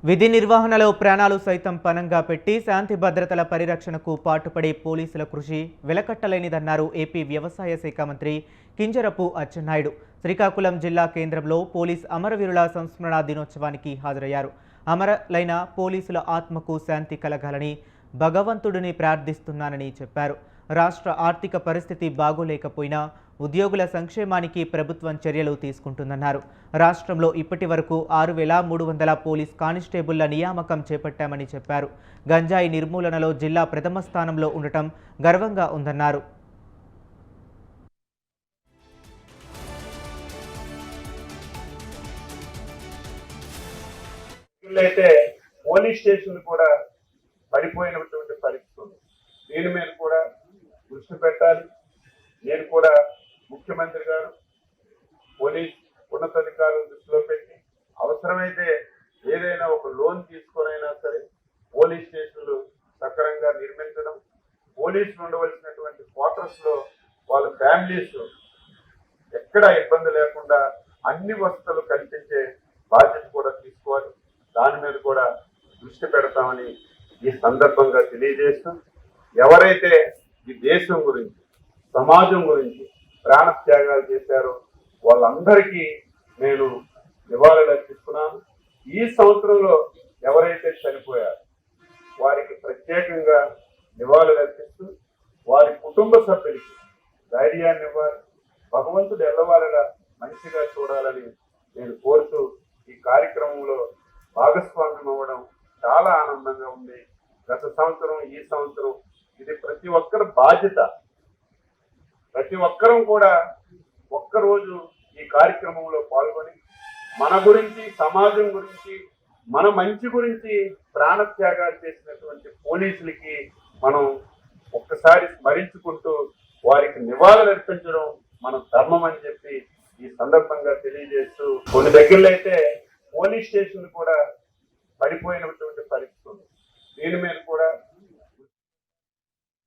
విధి నిర్వహణలో ప్రాణాలు సైతం పణంగా పెట్టి శాంతి భద్రతల పరిరక్షణకు పాటుపడే పోలీసుల కృషి వెలకట్టలేనిదన్నారు ఏపీ వ్యవసాయ శాఖ మంత్రి కింజరపు అచ్చెన్నాయుడు. శ్రీకాకుళం జిల్లా కేంద్రంలో పోలీస్ అమరవీరుల సంస్మరణ దినోత్సవానికి హాజరయ్యారు. అమరులైన పోలీసుల ఆత్మకు శాంతి కలగాలని భగవంతుడిని ప్రార్థిస్తున్నానని చెప్పారు. రాష్ట్ర ఆర్థిక పరిస్థితి బాగోలేకపోయినా ఉద్యోగుల సంక్షేమానికి ప్రభుత్వం చర్యలు తీసుకుంటుందన్నారు. రాష్ట్రంలో ఇప్పటి వరకు 6,300 పోలీస్ కానిస్టేబుళ్ల నియామకం చేపట్టామని చెప్పారు. గంజాయి నిర్మూలనలో జిల్లా ప్రథమ స్థానంలో ఉండటం గర్వంగా ఉందన్నారు. పోలీస్ స్టేషన్ కూడా పడిపోయినటువంటి పరిస్థితి ఉంది. దీని మీద కూడా దృష్టి పెట్టాలి. నేను కూడా ముఖ్యమంత్రి గారు పోలీస్ ఉన్నతాధికారులు దృష్టిలో పెట్టి అవసరమైతే ఏదైనా ఒక లోన్ తీసుకొనైనా సరే పోలీస్ స్టేషన్లు సక్రమంగా నిర్మించడం, పోలీసులు ఉండవలసినటువంటి క్వార్టర్స్ లో వాళ్ళ ఫ్యామిలీస్ ఎక్కడ ఇబ్బంది లేకుండా అన్ని వసతులు కల్పించే బాధ్యత కూడా తీసుకోవాలి. దాని మీద కూడా దృష్టి పెడతామని ఈ సందర్భంగా తెలియజేస్తూ, ఎవరైతే ఈ దేశం గురించి సమాజం గురించి ప్రాణ త్యాగాలు చేశారో వాళ్ళందరికీ నేను నివాళులు అర్పిస్తున్నాను. ఈ సంవత్సరంలో ఎవరైతే చనిపోయారో వారికి ప్రత్యేకంగా నివాళులు అర్పిస్తూ వారి కుటుంబ సభ్యులకి ధైర్యాన్ని ఇవ్వాలి. భగవంతుడు ఎల్లవారిలా మంచిగా చూడాలని నేను కోరుతూ ఈ కార్యక్రమంలో భాగస్వామ్యం అవ్వడం చాలా ఆనందంగా ఉంది. గత సంవత్సరం ఈ సంవత్సరం ఇది ప్రతి ఒక్కరి బాధ్యత. ప్రతి ఒక్కరం కూడా ఒక్కరోజు ఈ కార్యక్రమంలో పాల్గొని మన గురించి, సమాజం గురించి, మన మంచి గురించి ప్రాణత్యాగాలు చేసినటువంటి పోలీసులకి మనం ఒక్కసారి స్మరించుకుంటూ వారికి నివాళులు అర్పించడం మన ధర్మం అని చెప్పి ఈ సందర్భంగా తెలియజేస్తూ, కొన్ని దగ్గరలో అయితే పోలీస్ స్టేషన్ కూడా పడిపోయినటువంటి